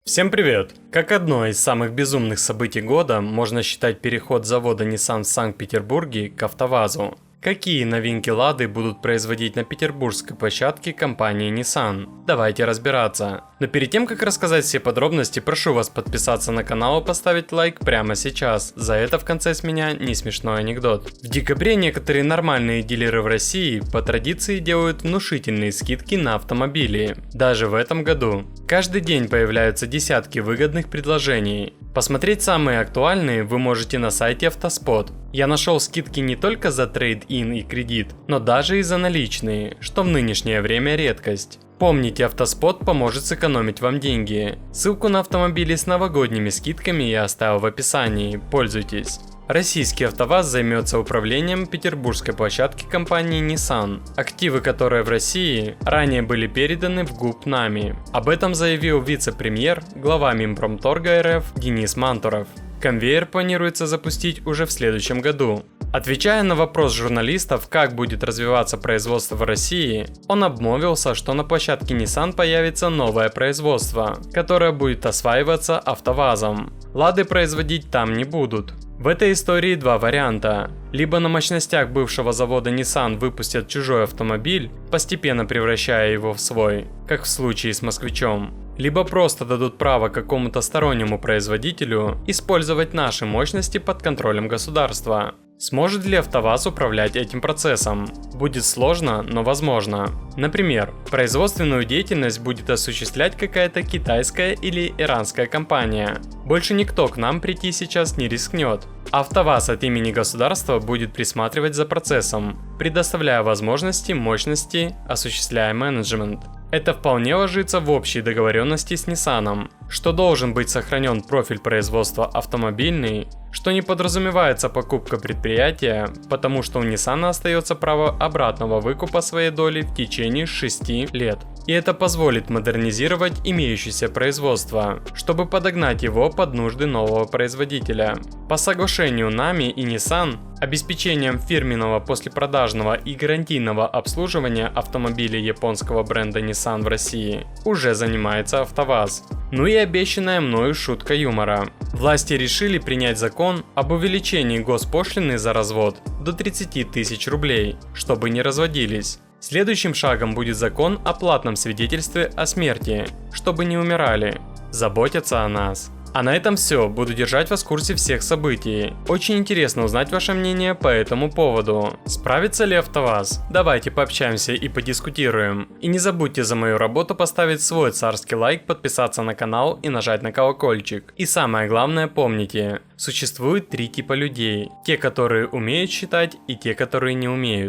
Всем привет! Как одно из самых безумных событий года можно считать переход завода Nissan в Санкт-Петербурге к АвтоВАЗу. Какие новинки Лады будут производить на петербургской площадке компании Nissan? Давайте разбираться. Но перед тем, как рассказать все подробности, прошу вас подписаться на канал и поставить лайк прямо сейчас. За это в конце с меня не смешной анекдот. В декабре некоторые нормальные дилеры в России по традиции делают внушительные скидки на автомобили. Даже в этом году. Каждый день появляются десятки выгодных предложений. Посмотреть самые актуальные вы можете на сайте Автоспот. Я нашел скидки не только за трейд-ин и кредит, но даже и за наличные, что в нынешнее время редкость. Помните, Автоспот поможет сэкономить вам деньги. Ссылку на автомобили с новогодними скидками я оставил в описании, пользуйтесь. Российский АвтоВАЗ займется управлением петербургской площадки компании Nissan, активы которой в России ранее были переданы в ГУП НАМИ. Об этом заявил вице-премьер, глава Минпромторга РФ Денис Мантуров. Конвейер планируется запустить уже в следующем году. Отвечая на вопрос журналистов, как будет развиваться производство в России, он обмолвился, что на площадке Nissan появится новое производство, которое будет осваиваться АвтоВАЗом. Лады производить там не будут. В этой истории два варианта. Либо на мощностях бывшего завода Nissan выпустят чужой автомобиль, постепенно превращая его в свой, как в случае с Москвичом. Либо просто дадут право какому-то стороннему производителю использовать наши мощности под контролем государства. Сможет ли АвтоВАЗ управлять этим процессом? Будет сложно, но возможно. Например, производственную деятельность будет осуществлять какая-то китайская или иранская компания. Больше никто к нам прийти сейчас не рискнет. АвтоВАЗ от имени государства будет присматривать за процессом, предоставляя возможности, мощности, осуществляя менеджмент. Это вполне ложится в общие договоренности с Nissan, что должен быть сохранен профиль производства автомобильный, что не подразумевается покупка предприятия, потому что у Nissan остается право обратного выкупа своей доли в течение 6 лет. И это позволит модернизировать имеющееся производство, чтобы подогнать его под нужды нового производителя. По соглашению НАМИ и Nissan, обеспечением фирменного послепродажного и гарантийного обслуживания автомобилей японского бренда Nissan в России уже занимается АвтоВАЗ. Ну и обещанная мною шутка юмора. Власти решили принять закон об увеличении госпошлины за развод до 30 тысяч рублей, чтобы не разводились. Следующим шагом будет закон о платном свидетельстве о смерти, чтобы не умирали. Заботятся о нас. А на этом все, буду держать вас в курсе всех событий. Очень интересно узнать ваше мнение по этому поводу. Справится ли АвтоВАЗ? Давайте пообщаемся и подискутируем. И не забудьте за мою работу поставить свой царский лайк, подписаться на канал и нажать на колокольчик. И самое главное, помните, существует три типа людей. Те, которые умеют считать, и те, которые не умеют.